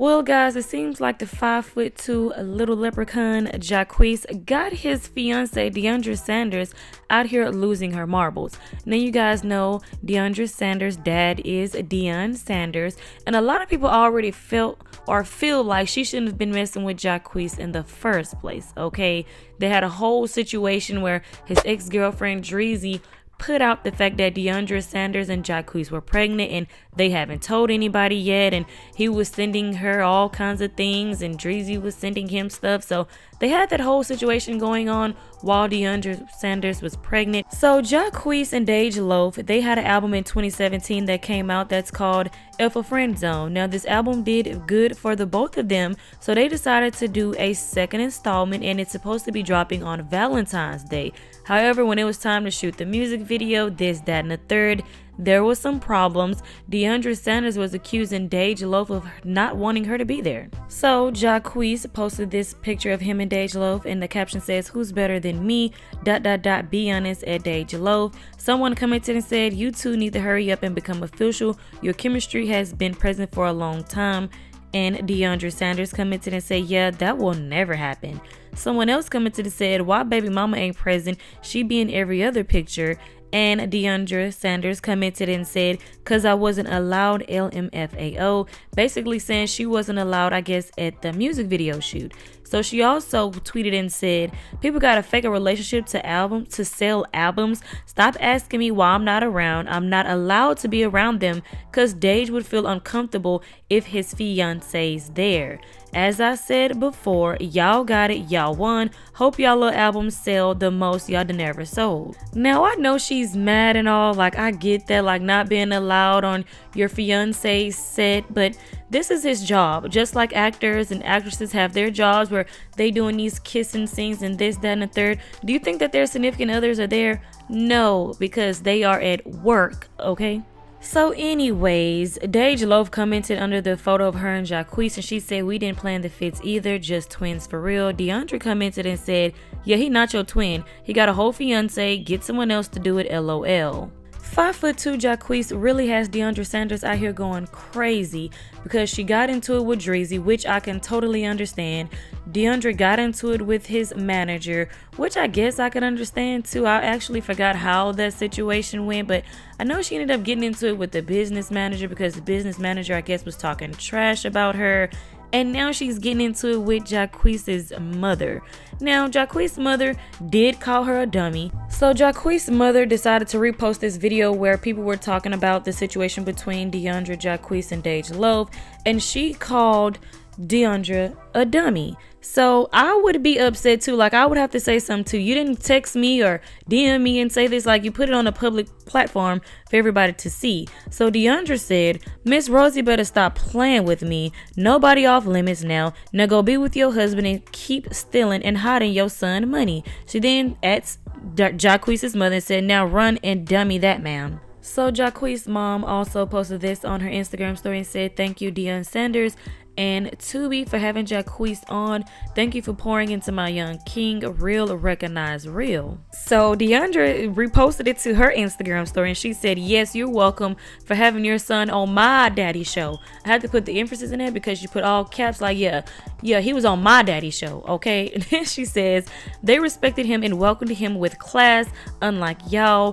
Well, guys, it seems like the 5'2" little leprechaun Jacquees got his fiance Deiondra Sanders out here losing her marbles. Now, you guys know Deiondra Sanders' dad is Deion Sanders, and a lot of people already felt or feel like she shouldn't have been messing with Jacquees in the first place. Okay, they had a whole situation where his ex-girlfriend Dreezy put out the fact that Deiondra Sanders and Jacquees were pregnant and they haven't told anybody yet, and he was sending her all kinds of things and Dreezy was sending him stuff. So they had that whole situation going on while Deiondra Sanders was pregnant. So Jacquees and Dej Loaf, they had an album in 2017 that came out that's called If a Friend Zone. Now this album did good for the both of them, so they decided to do a second installment, and it's supposed to be dropping on Valentine's Day. However, when it was time to shoot the music video, this, that, and the third, there was some problems. Deiondra Sanders was accusing Dej Loaf of not wanting her to be there. So Jacquees posted this picture of him and Dej Loaf, and the caption says, "Who's better than me? ... Be honest at Dej Loaf." Someone commented and said, "You two need to hurry up and become official. Your chemistry has been present for a long time." And Deiondra Sanders commented and said, "Yeah, that will never happen." Someone else commented and said, "Why baby mama ain't present? She be in every other picture." And Deiondra Sanders commented and said, "Cause I wasn't allowed, LMFAO," basically saying she wasn't allowed, I guess, at the music video shoot. So she also tweeted and said, "People gotta fake a relationship to sell albums. Stop asking me why I'm not around. I'm not allowed to be around them, cause Dej would feel uncomfortable if his fiance's there. As I said before, y'all got it, y'all won. Hope y'all little albums sell the most y'all done ever sold." Now I know she's mad and all, like I get that, like not being allowed on your fiance's set, but this is his job. Just like actors and actresses have their jobs where they doing these kissing scenes and this, that, and the third. Do you think that their significant others are there? No, because they are at work, okay? So anyways, Dej Loaf commented under the photo of her and Jacquees, and she said, "We didn't plan the fits either, just twins for real." Deiondra commented and said, "Yeah, he not your twin. He got a whole fiance. Get someone else to do it, LOL." 5'2" Jacquees really has Deiondra Sanders out here going crazy because she got into it with Dreezy, which I can totally understand. Deiondra got into it with his manager, which I guess I could understand too. I actually forgot how that situation went, but I know she ended up getting into it with the business manager because the business manager, I guess, was talking trash about her. And now she's getting into it with Jacquees' mother. Now, Jacquees' mother did call her a dummy. So Jacquees' mother decided to repost this video where people were talking about the situation between Deiondra, Jacquees, and Dej Loaf. And she called Deiondra a dummy. So I would be upset too. Like I would have to say something too. You didn't text me or DM me and say this. Like you put it on a public platform for everybody to see. So Deiondra said, "Miss Rosie better stop playing with me. Nobody off limits now. Now go be with your husband and keep stealing and hiding your son money." She then at Jacquees' mother and said, "Now run and dummy that man." So Jacquees' mom also posted this on her Instagram story and said, "Thank you, Deion Sanders and Tubi, for having Jacquees on. Thank you for pouring into my young king. Real recognize real." So Deiondra reposted it to her Instagram story and she said, "Yes, you're welcome for having your son on my daddy show." I had to put the emphasis in there because she put all caps like, yeah, he was on my daddy show, okay? And then she says, "They respected him and welcomed him with class, unlike y'all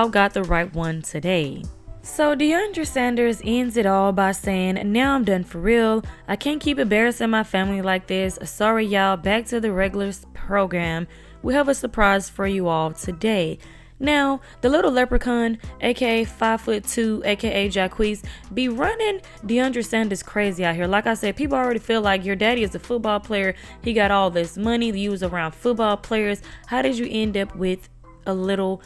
got the right one today." So Deiondra Sanders ends it all by saying, "Now I'm done for real. I can't keep embarrassing my family like this. Sorry y'all, back to the regular program. We have a surprise for you all today." Now, the little leprechaun, aka 5'2", aka Jacquees, be running Deiondra Sanders crazy out here. Like I said, people already feel like your daddy is a football player. He got all this money. You was around football players. How did you end up with a little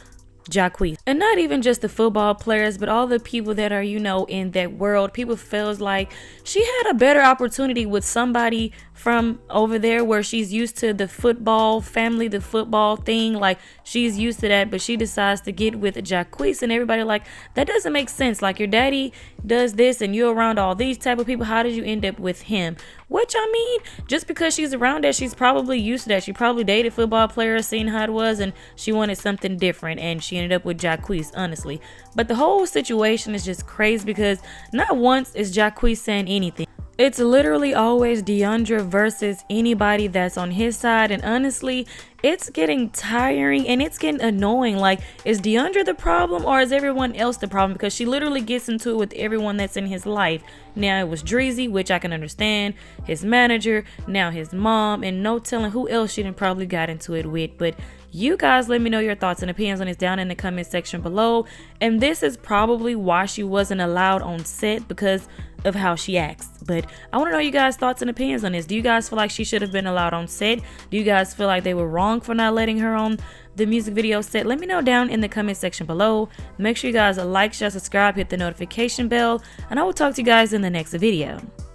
Jacquees? And not even just the football players, but all the people that are, in that world. People feels like she had a better opportunity with somebody from over there where she's used to the football family, the football thing. Like she's used to that, but she decides to get with Jacquees, and everybody like, that doesn't make sense. Like your daddy does this and you're around all these type of people. How did you end up with him? Which I mean, just because she's around that, she's probably used to that. She probably dated football players, seen how it was, and she wanted something different, and she ended up with Jacquees, honestly. But the whole situation is just crazy because not once is Jacquees saying anything. It's literally always Deiondra versus anybody that's on his side, and honestly, it's getting tiring and it's getting annoying. Like, is Deiondra the problem or is everyone else the problem? Because she literally gets into it with everyone that's in his life. Now it was Dreezy, which I can understand, his manager, now his mom, and no telling who else she done probably got into it with. But you guys let me know your thoughts and opinions on this down in the comment section below. And this is probably why she wasn't allowed on set, because of how she acts. But I want to know you guys' thoughts and opinions on this. Do you guys feel like she should have been allowed on set? Do you guys feel like they were wrong for not letting her on the music video set? Let me know down in the comment section below. Make sure you guys like, share, subscribe, hit the notification bell, and I will talk to you guys in the next video.